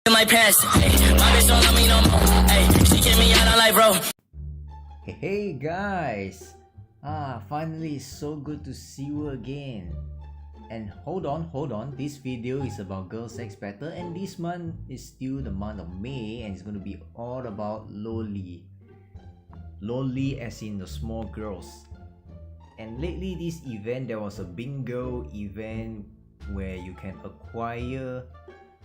My pants, ay, my bitch don't love me no more. Ay, she kick me out, I'm like, bro. Hey guys! Finally, it's so good to see you again. And hold on, this video is about girl sex battle, and this month is still the month of May, and it's going to be all about loli. Loli as in the small girls. And lately this event, there was a bingo event where you can acquire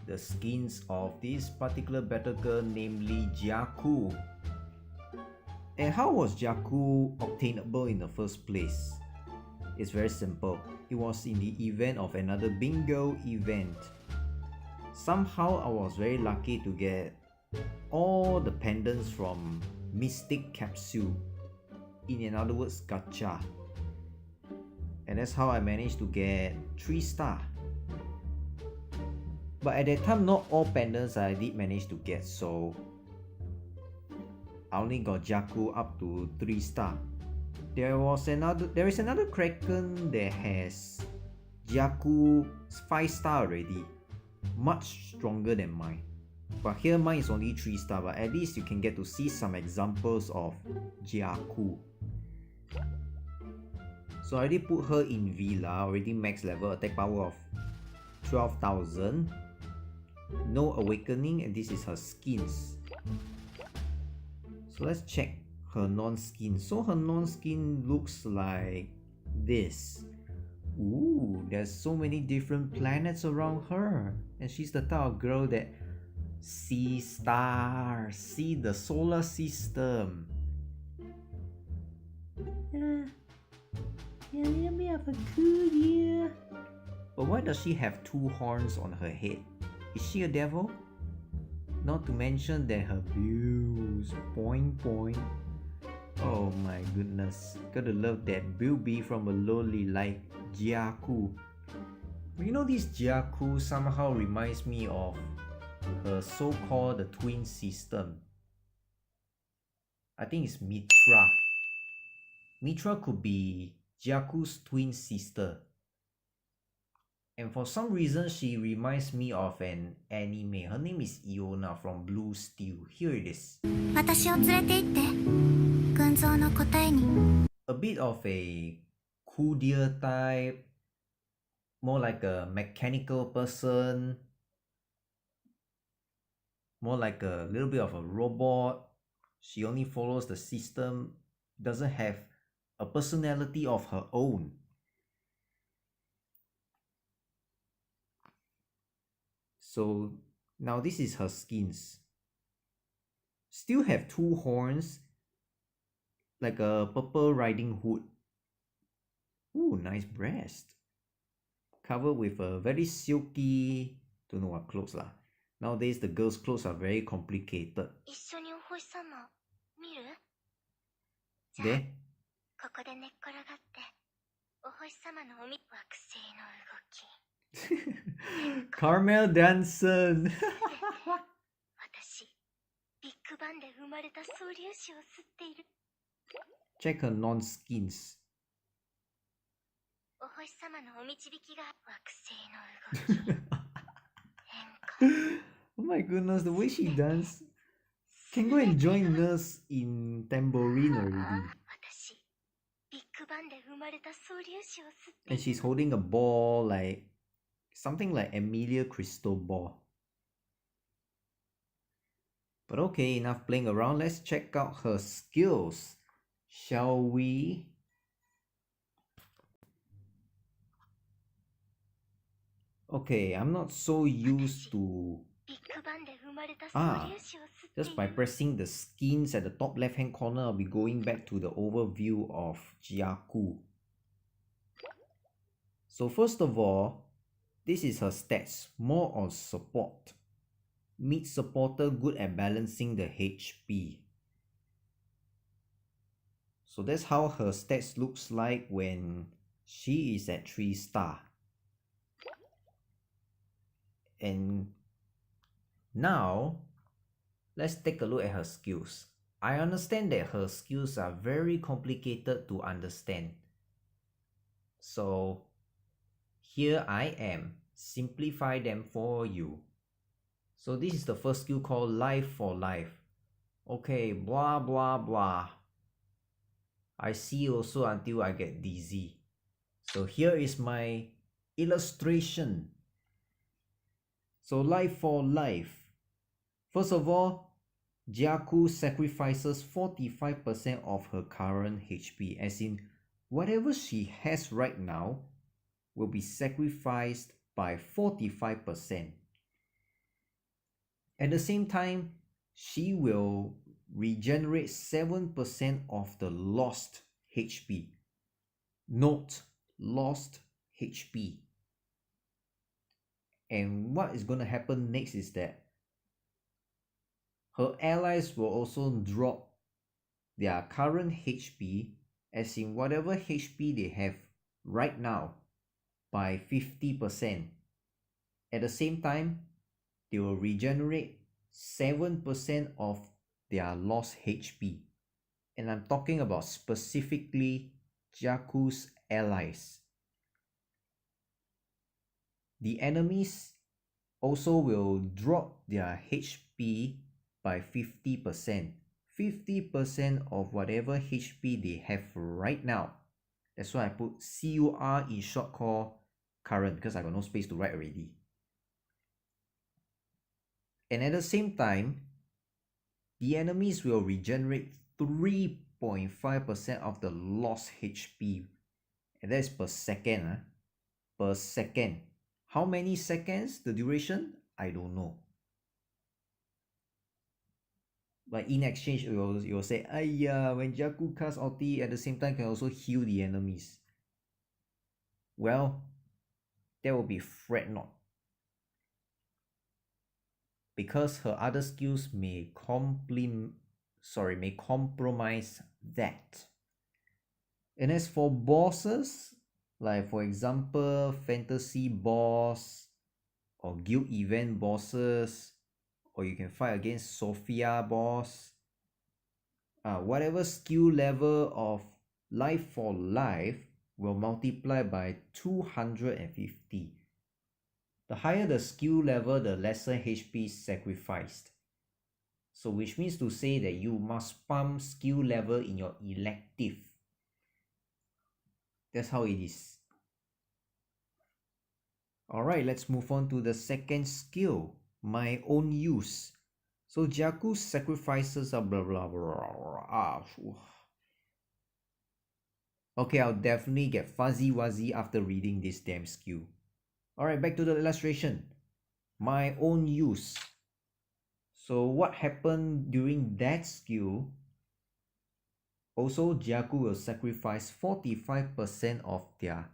the skins of this particular battle girl, namely Jyaku. And how was Jyaku obtainable in the first place? It's very simple. It was in the event of another bingo event. Somehow I was very lucky to get all the pendants from Mystic Capsule. In other words, gacha. And that's how I managed to get 3 star. But at that time, not all pendants I did manage to get, so I only got Jyaku up to 3 star. There is another Kraken that has Jyaku 5 star already, much stronger than mine. But here mine is only 3 star, but at least you can get to see some examples of Jyaku. So I already put her in Villa, already max level, attack power of 12,000. No awakening, and this is her skins. So let's check her non-skin. So her non-skin looks like this. Ooh, there's so many different planets around her, and she's the type of girl that sees stars, see the solar system. Yeah, let me have a good year. But why does she have 2 horns on her head? Is she a devil? Not to mention that her views, point. Oh my goodness, gotta love that Bilby from a loli like Jyaku. You know, this Jyaku somehow reminds me of her so-called the twin system. I think it's Mitra. Mitra could be Jyaku's twin sister. And for some reason, she reminds me of an anime. Her name is Iona from Blue Steel. Here it is. A bit of a cool-deer type, more like a mechanical person, more like a little bit of a robot. She only follows the system, doesn't have a personality of her own. So now this is her skins. Still have 2 horns, like a purple riding hood. Ooh, nice breast. Covered with a very silky, don't know what clothes lah. Nowadays the girls' clothes are very complicated. There. Carmel Danson. Check her non-skins. Oh my goodness, the way she dances. Can go and join Nurse in Tambourine already. And she's holding a ball, like something like Emilia Crystal ball. But okay, enough playing around. Let's check out her skills, shall we? Okay, I'm not so used to just by pressing the skins at the top left hand corner, I'll be going back to the overview of Jyaku. So first of all, this is her stats, more on support. Mid supporter, good at balancing the HP. So that's how her stats looks like when she is at 3 star. And now, let's take a look at her skills. I understand that her skills are very complicated to understand. So here I am, simplify them for you. So this is the first skill called Life for Life. Okay, blah blah blah. I see also until I get dizzy. So here is my illustration. So Life for Life. First of all, Jyaku sacrifices 45% of her current HP, as in whatever she has right now will be sacrificed by 45%. At the same time, she will regenerate 7% of the lost HP. Note, lost HP. And what is going to happen next is that her allies will also drop their current HP, as in whatever HP they have right now, by 50%. At the same time, they will regenerate 7% of their lost HP. And I'm talking about specifically Jyaku's allies. The enemies also will drop their HP by 50%. 50% of whatever HP they have right now. That's why I put CUR in short call current, because I got no space to write already. And at the same time, the enemies will regenerate 3.5% of the lost HP. And that's per second. Per second. How many seconds? The duration? I don't know. But in exchange, it will say, when Jyaku casts ulti at the same time can also heal the enemies. Well, that will be fret not. Because her other skills may compromise that. And as for bosses, like for example, fantasy boss or guild event bosses, or you can fight against Sophia boss, whatever skill level of Life for Life will multiply by 250. The higher the skill level, the lesser HP sacrificed. So which means to say that you must pump skill level in your elective. That's how it is. Alright, let's move on to the second skill, my own use. So Jyaku sacrifices blah blah blah blah. Okay, I'll definitely get fuzzy wuzzy after reading this damn skill. Alright, back to the illustration. My own use. So what happened during that skill? Also, Jyaku will sacrifice 45% of their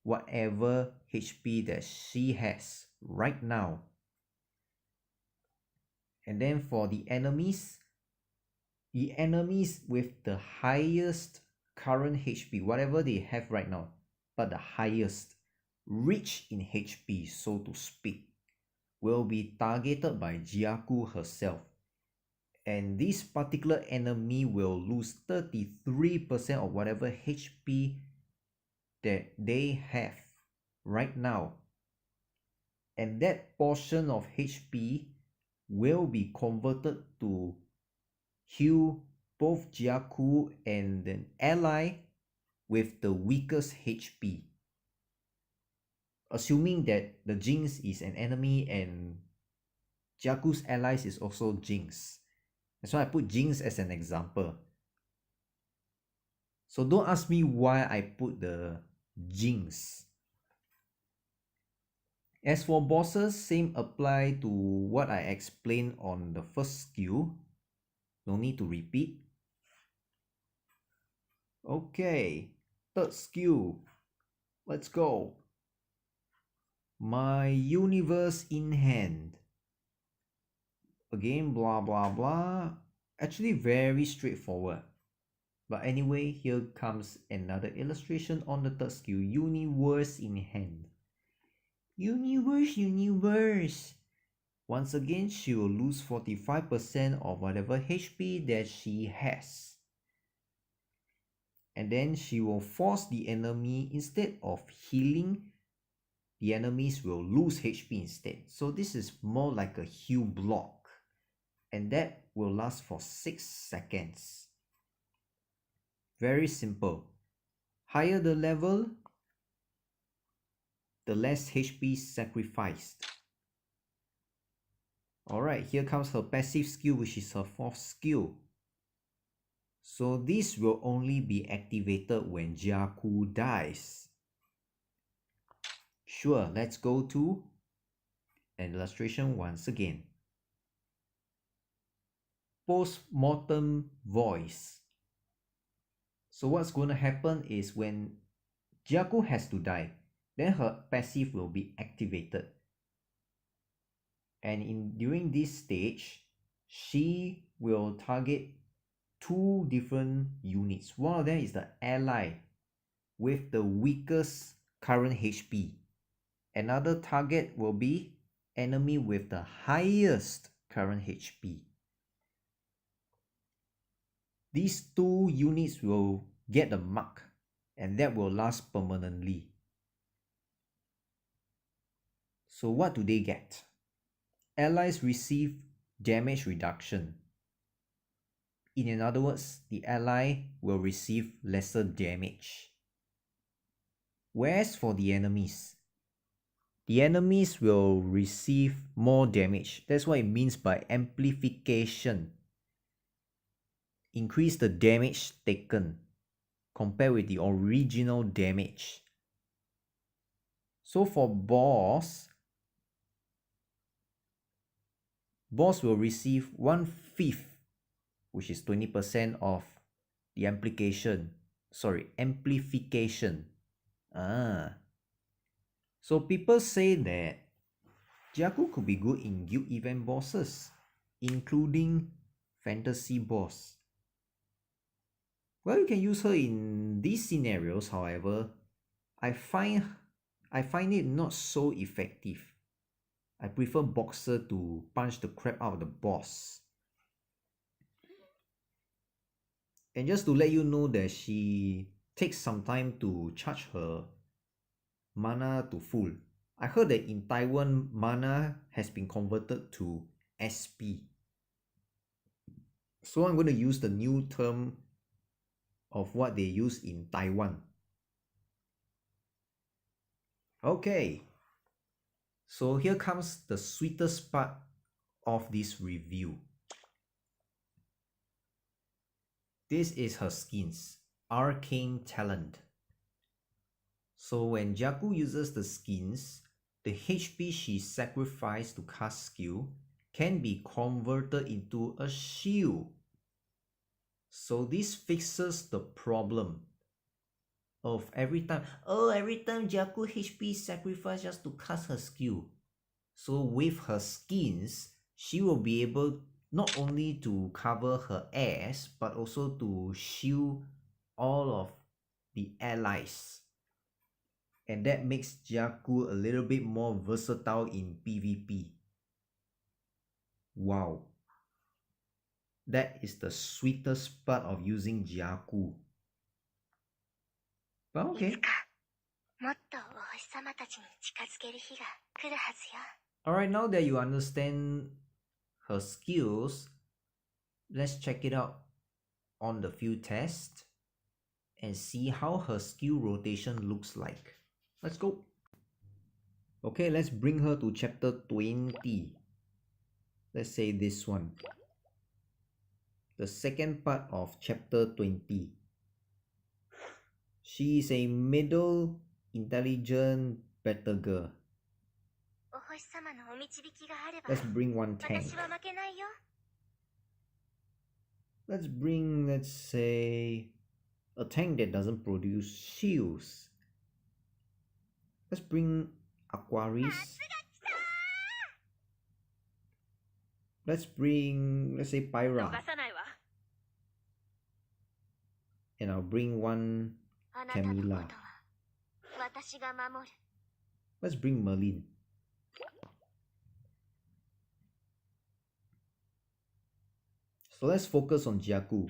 whatever HP that she has right now. And then for the enemies with the highest current HP, whatever they have right now, but the highest, rich in HP, so to speak, will be targeted by Jyaku herself. And this particular enemy will lose 33% of whatever HP that they have right now. And that portion of HP will be converted to heal both Jyaku and an ally with the weakest HP. Assuming that the Jinx is an enemy and Jyaku's allies is also Jinx. That's why I put Jinx as an example. So don't ask me why I put the Jinx. As for bosses, same apply to what I explained on the first skill. No need to repeat. Okay, third skill. Let's go. My universe in hand. Again, blah blah blah. Actually very straightforward. But anyway, here comes another illustration on the third skill. Universe in hand. Universe. Once again, she will lose 45% of whatever HP that she has. And then she will force the enemy, instead of healing, the enemies will lose HP instead. So this is more like a heal block, and that will last for 6 seconds. Very simple. Higher the level, the less HP sacrificed. Alright, here comes her passive skill, which is her 4th skill. So this will only be activated when Jyaku dies. Sure, let's go to an illustration once again. Post-mortem voice. So what's going to happen is when Jyaku has to die, then her passive will be activated. And during this stage, she will target 2 different units. One of them is the ally with the weakest current HP. Another target will be enemy with the highest current HP. These 2 units will get a mark, and that will last permanently. So what do they get? Allies receive damage reduction. In other words, the ally will receive lesser damage. Whereas for the enemies will receive more damage. That's what it means by amplification. Increase the damage taken compared with the original damage. So for boss will receive 1/5, which is 20% of the amplification. So people say that Jyaku could be good in guild event bosses, including fantasy boss. Well, you can use her in these scenarios, however, I find it not so effective. I prefer Boxer to punch the crap out of the boss. And just to let you know that she takes some time to charge her mana to full. I heard that in Taiwan, mana has been converted to SP. So I'm going to use the new term of what they use in Taiwan. Okay. So here comes the sweetest part of this review. This is her skins, Arcane Talent. So when Jyaku uses the skins, the HP she sacrificed to cast skill can be converted into a shield. So this fixes the problem of every time Jyaku HP sacrifice just to cast her skill. So with her skins, she will be able not only to cover her ass, but also to shield all of the allies. And that makes Jyaku a little bit more versatile in PvP. Wow. That is the sweetest part of using Jyaku. But okay. Alright, now that you understand her skills, let's check it out on the field test and see how her skill rotation looks like. Let's go. Okay, let's bring her to chapter 20. Let's say this one. The second part of chapter 20. She is a middle intelligent battle girl. Let's bring one tank. Let's say a tank that doesn't produce shields. Let's bring Aquaris. Let's say Pyra. And I'll bring one Camilla. Let's bring Merlin. So let's focus on Jyaku.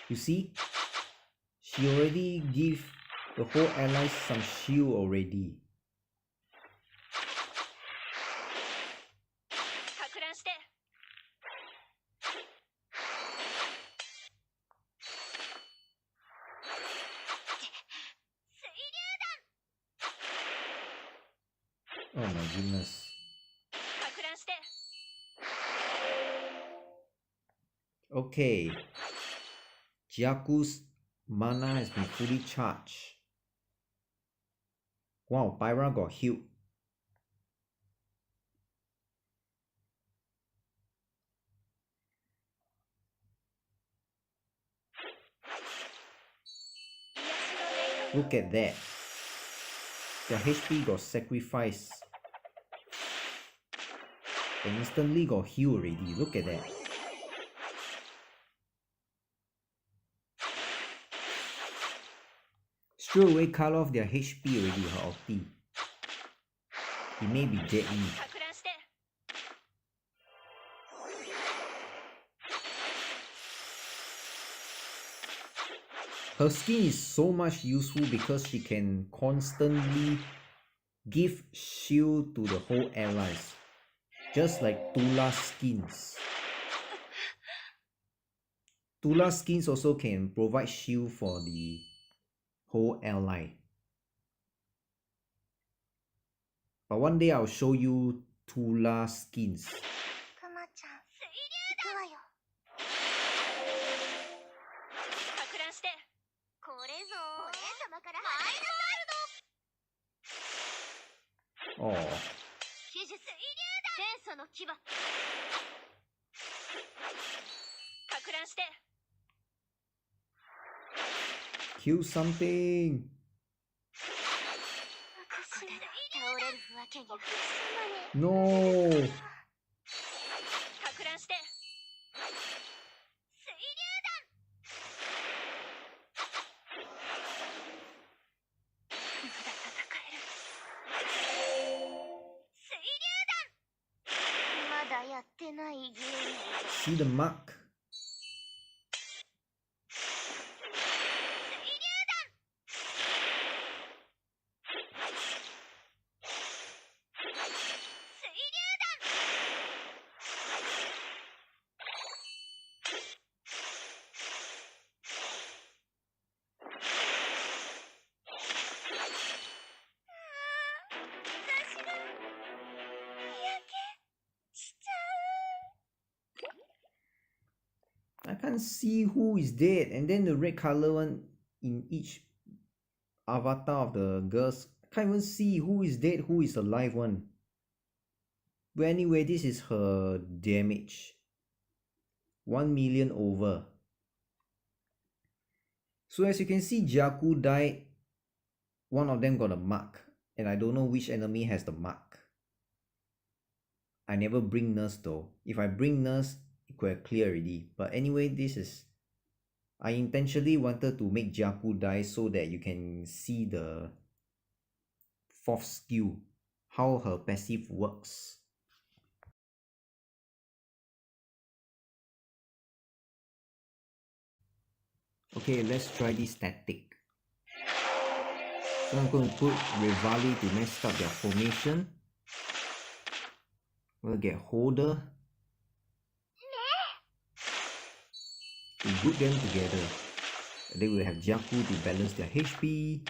You see, She already give the whole allies some shield already. Oh my goodness. Okay. Jyaku's mana has been fully charged. Wow, Pyra got healed. Look at that. Their HP got sacrificed. And instantly got healed already. Look at that. Straight away cut off their HP already, her ulti. It may be deadly. Her skin is so much useful because she can constantly give shield to the whole allies. Just like Tula's skins. Tula's skins also can provide shield for the whole ally. But one day I'll show you Tula's skins. Oh. Kill something. No. See the mark? I can't see who is dead, and then the red color one in each avatar of the girls. I can't even see who is dead, who is alive one. But anyway, this is her damage. 1 million over. So as you can see, Jyaku died. One of them got a mark, and I don't know which enemy has the mark. I never bring nurse though. If I bring nurse, it could have cleared already. But anyway, this is... I intentionally wanted to make Jyaku die so that you can see the fourth skill, how her passive works. Okay, let's try this tactic. So I'm going to put Revali to mess up their formation. We'll get Holder. We group them together. And then we'll have Jyaku to balance their HP.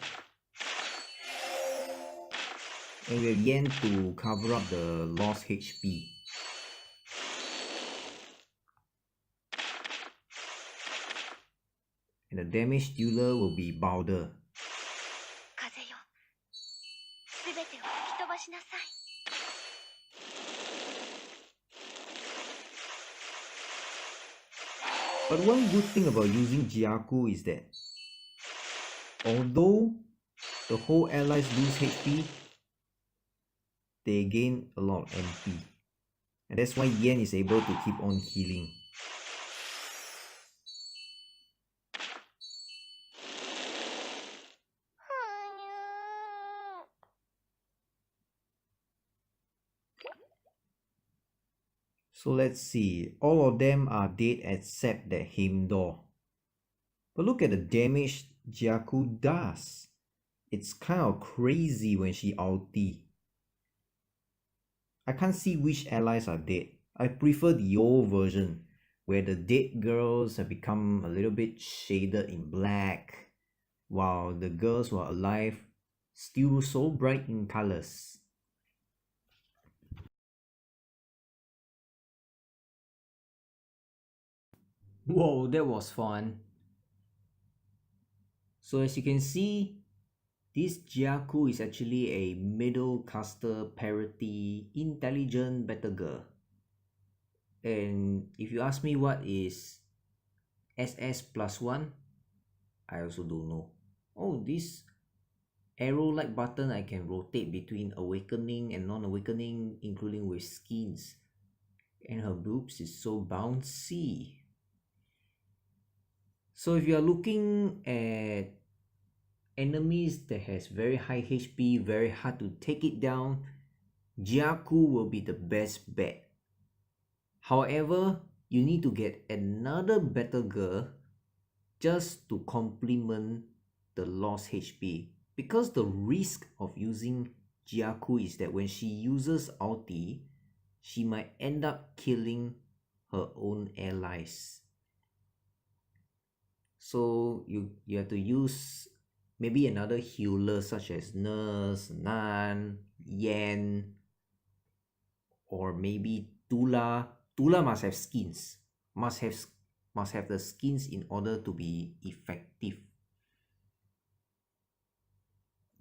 And we have Yen to cover up the lost HP. And the damage dealer will be Balder. But one good thing about using Jyaku is that although the whole allies lose HP, they gain a lot of MP. And that's why Yen is able to keep on healing. So let's see, all of them are dead except that Heimdall. But look at the damage Jyaku does. It's kind of crazy when she ulti. I can't see which allies are dead. I prefer the old version, where the dead girls have become a little bit shaded in black, while the girls who are alive still so bright in colors. Whoa, that was fun. So as you can see, this Jyaku is actually a middle caster parity intelligent battle girl. And if you ask me what is SS plus 1, I also don't know. Oh, this arrow like button I can rotate between awakening and non-awakening, including with skins. And her boobs is so bouncy. So if you are looking at enemies that has very high HP, very hard to take it down, Jyaku will be the best bet. However, you need to get another battle girl just to complement the lost HP, because the risk of using Jyaku is that when she uses ulti, she might end up killing her own allies. So you have to use maybe another healer such as Nurse, Nan, Yan, or maybe Tula. Tula must have skins. Must have the skins in order to be effective.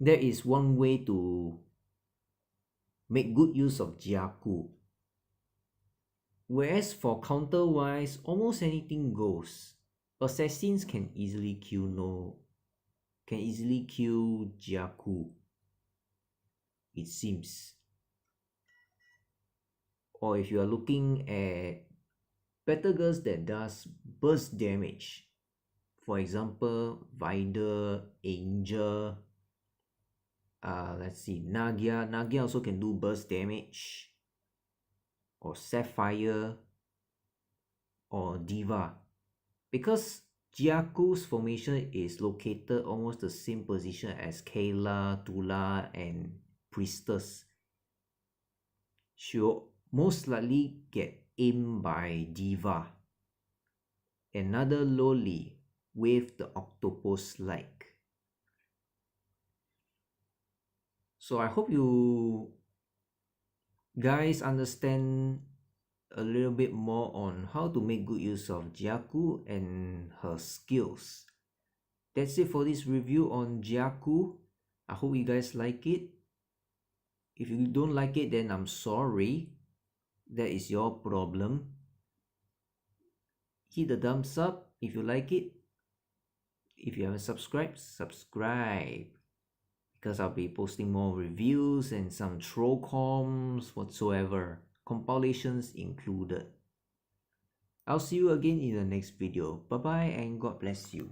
There is one way to make good use of Jyaku. Whereas for counter wise, almost anything goes. Assassins can easily kill Jyaku, it seems. Or if you are looking at battle girls that does burst damage, for example, Vider, Angel, let's see, Nagia also can do burst damage, or Sapphire, or Diva. Because Jyaku's formation is located almost the same position as Kayla, Tula, and Priestess, she'll most likely get aimed by Diva, another loli with the octopus like. So I hope you guys understand a little bit more on how to make good use of Jyaku and her skills. That's it for this review on Jyaku. I hope you guys like it. If you don't like it, then I'm sorry. That is your problem. Hit the thumbs up if you like it. If you haven't subscribed, subscribe, because I'll be posting more reviews and some troll comms whatsoever, compilations included. I'll see you again in the next video. Bye bye and God bless you.